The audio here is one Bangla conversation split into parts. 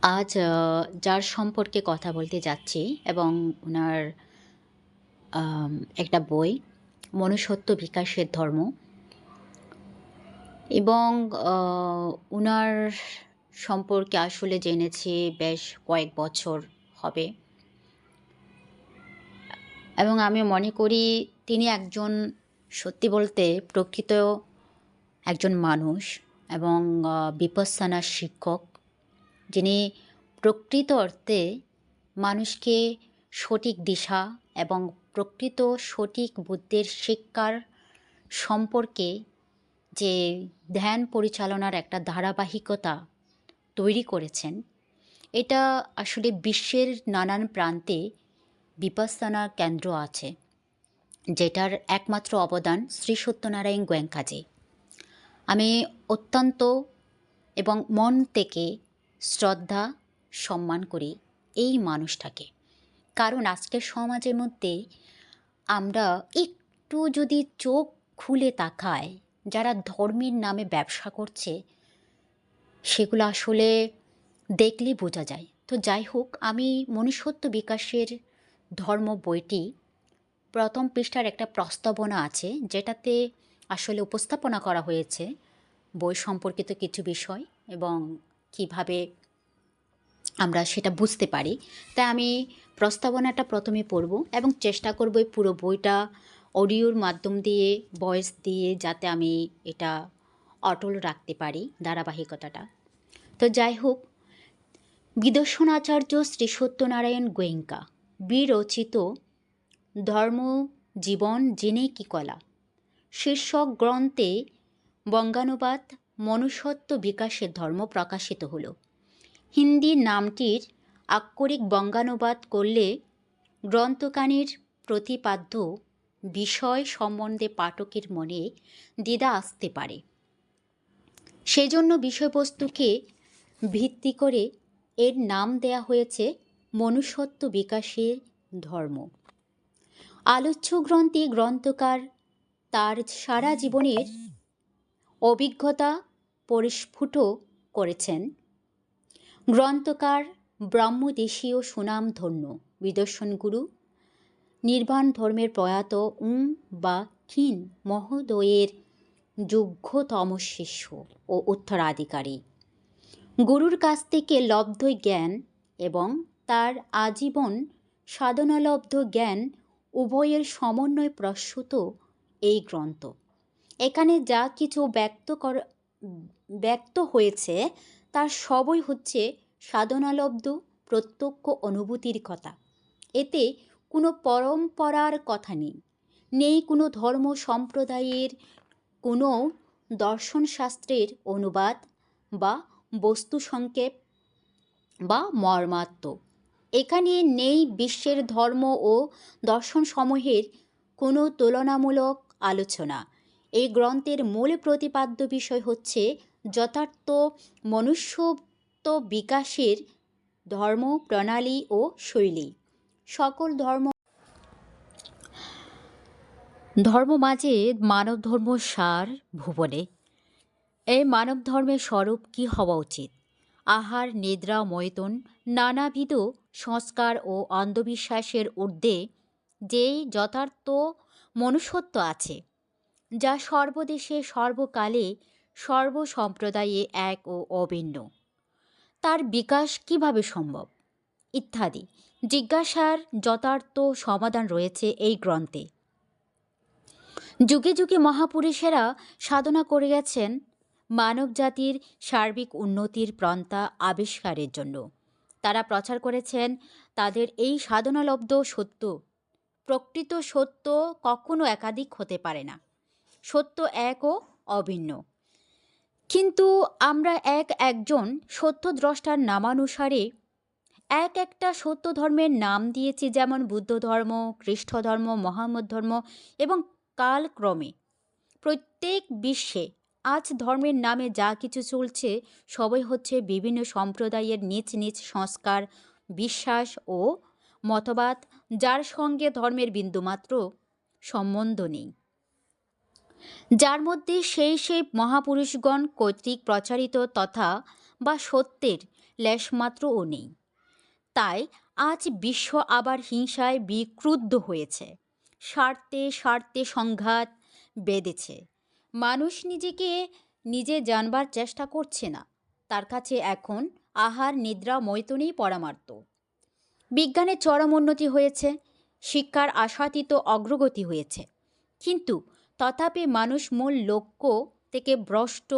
আজ যার সম্পর্কে কথা বলতে যাচ্ছি এবং উনার আম একটা বই 'মনুষ্যত্ব বিকাশের ধর্ম' এবং আ উনার সম্পর্কে আসলে জেনেছি বেশ কয়েক বছর হবে এবং আমি মনে করি তিনি একজন সত্যি বলতে প্রকৃত একজন মানুষ এবং বিপস্সানার শিক্ষক। যিনি প্রকৃত অর্থে মানুষকে সঠিক দিশা এবং প্রকৃত সঠিক বুদ্ধির শিক্ষার সম্পর্কে যে ধ্যান পরিচালনার একটা ধারাবাহিকতা তৈরি করেছেন, এটা আসলে বিশ্বের নানান প্রান্তে বিপাসনা কেন্দ্র আছে, যেটার একমাত্র অবদান শ্রী সত্যনারায়ণ গোয়েঙ্কাজি। আমি অত্যন্ত এবং মন থেকে শ্রদ্ধা সম্মান করি এই মানুষটাকে। কারণ আজকের সমাজের মধ্যে আমরা একটু যদি চোখ খুলে তাকাই, যারা ধর্মের নামে ব্যবসা করছে সেগুলো আসলে দেখলেই বোঝা যায়। তো যাই হোক, আমি মনুষ্যত্ব বিকাশের ধর্ম বইটি প্রথম পৃষ্ঠার একটা প্রস্তাবনা আছে, যেটাতে আসলে উপস্থাপনা করা হয়েছে বই সম্পর্কিত কিছু বিষয় এবং কিভাবে আমরা সেটা বুঝতে পারি। তাই আমি প্রস্তাবনাটা প্রথমে পড়ব এবং চেষ্টা করব এই পুরো বইটা অডিওর মাধ্যম দিয়ে, ভয়েস দিয়ে যাতে আমি এটা অটল রাখতে পারি ধারাবাহিকতাটা। তো যাই হোক, বিদর্শনাচার্য শ্রী সত্যনারায়ণ গোয়েঙ্কা বিরচিত ধর্ম জীবন জেনে কি কলা শীর্ষক গ্রন্থে বঙ্গানুবাদ মনুষ্যত্ব বিকাশের ধর্ম প্রকাশিত হলো। হিন্দি নামটির আক্ষরিক বঙ্গানুবাদ করলে গ্রন্থখানির প্রতিপাদ্য বিষয় সম্বন্ধে পাঠকের মনে দ্বিধা আসতে পারে। সেজন্য বিষয়বস্তুকে ভিত্তি করে এর নাম দেয়া হয়েছে মনুষ্যত্ব বিকাশের ধর্ম। আলোচ্য গ্রন্থে গ্রন্থকার তার সারা জীবনের অভিজ্ঞতা পরিস্ফুট করেছেন। গ্রন্থকার ব্রহ্মদেশীয় সুনামধন্য বিদর্শন গুরু নির্বাণ ধর্মের প্রয়াত বা ক্ষীণ মহোদয়ের যোগ্যতম শিষ্য ও উত্তরাধিকারী। গুরুর কাছ থেকে লব্ধ জ্ঞান এবং তার আজীবন সাধনালব্ধ জ্ঞান উভয়ের সমন্বয় প্রসূত এই গ্রন্থ। এখানে যা কিছু ব্যক্ত হয়েছে তার সবই হচ্ছে সাধনালব্ধ প্রত্যক্ষ অনুভূতির কথা। এতে কোনো পরম্পরার কথা নেই, নেই কোনো ধর্ম সম্প্রদায়ের কোনো দর্শনশাস্ত্রের অনুবাদ বা বস্তু সংক্ষেপ বা মর্মার্থ। এখানে নেই বিশ্বের ধর্ম ও দর্শনসমূহের কোনো তুলনামূলক আলোচনা। এই গ্রন্থের মূল প্রতিপাদ্য বিষয় হচ্ছে যথার্থ মনুষ্যত্ব বিকাশের ধর্ম প্রণালী ও শৈলী। সকল ধর্ম মাঝে মানব ধর্ম সার ভুবনে। এই মানব ধর্মের স্বরূপ কী হওয়া উচিত? আহার নিদ্রা মৈথুন নানাবিধ সংস্কার ও অন্ধবিশ্বাসের ঊর্ধ্বে যেই যথার্থ মনুষ্যত্ব আছে, যা সর্বদেশে সর্বকালে সর্বসম্প্রদায়ে এক ও অভিন্ন, তার বিকাশ কিভাবে সম্ভব ইত্যাদি জিজ্ঞাসার যথার্থ সমাধান রয়েছে এই গ্রন্থে। যুগে যুগে মহাপুরুষেরা সাধনা করে গেছেন মানব জাতির সার্বিক উন্নতির পন্থা আবিষ্কারের জন্য। তারা প্রচার করেছেন তাদের এই সাধনালব্ধ সত্য। প্রকৃত সত্য কখনো একাধিক হতে পারে না, সত্য এক ও অভিন্ন। কিন্তু আমরা একজন সত্যদ্রষ্টার নামানুসারে একটা সত্য ধর্মের নাম দিয়েছি, যেমন বুদ্ধ ধর্ম, খ্রিস্ট ধর্ম, মোহাম্মদ ধর্ম এবং কালক্রমে প্রত্যেক বিশ্বে আজ ধর্মের নামে যা কিছু চলছে সবই হচ্ছে বিভিন্ন সম্প্রদায়ের নিজ নিজ সংস্কার, বিশ্বাস ও মতবাদ, যার সঙ্গে ধর্মের বিন্দুমাত্র সম্বন্ধ নেই, যার মধ্যে সেই মহাপুরুষগণ কর্তৃক প্রচারিত তথা বা সত্যের লেশমাত্রও নেই। তাই আজ বিশ্ব আবার হিংসায় বিক্রুদ্ধ হয়েছে, স্বার্থে স্বার্থে সংঘাত বেঁধেছে। মানুষ নিজেকে নিজে জানবার চেষ্টা করছে না, তার কাছে এখন আহার নিদ্রা মৈথুনই পরমার্থ। বিজ্ঞানের চরম উন্নতি হয়েছে, শিক্ষার আশাতীত অগ্রগতি হয়েছে, কিন্তু তথাপি মানুষ মূল লক্ষ্য থেকে ভ্রষ্ট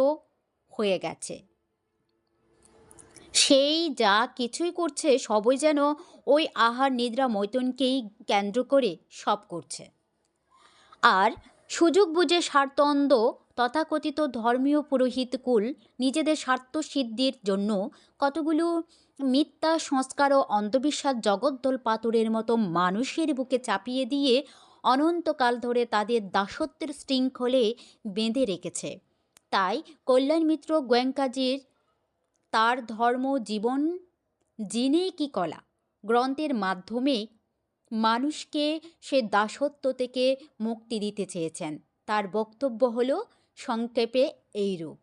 হয়ে গেছে। সেই যা কিছুই করছে সবই যেন ওই আহার নিদ্রা মৈথুনকেই কেন্দ্র করে সব করছে। আর সুযোগ বুঝে স্বার্থন্দ তথাকথিত ধর্মীয় পুরোহিতকুল নিজেদের স্বার্থসিদ্ধির জন্য কতগুলো মিথ্যা সংস্কার ও অন্ধবিশ্বাস জগদ্দল পাথরের মতো মানুষের বুকে চাপিয়ে দিয়ে অনন্তকাল ধরে তাদের দাসত্বের শৃঙ্খলে বেঁধে রেখেছে। তাই কল্যাণ মিত্র গোয়েঙ্কাজির তার ধর্ম জীবন জিনে কি কলা গ্রন্থের মাধ্যমে মানুষকে সে দাসত্ব থেকে মুক্তি দিতে চেয়েছেন। তার বক্তব্য হলো সংক্ষেপে এইরূপ।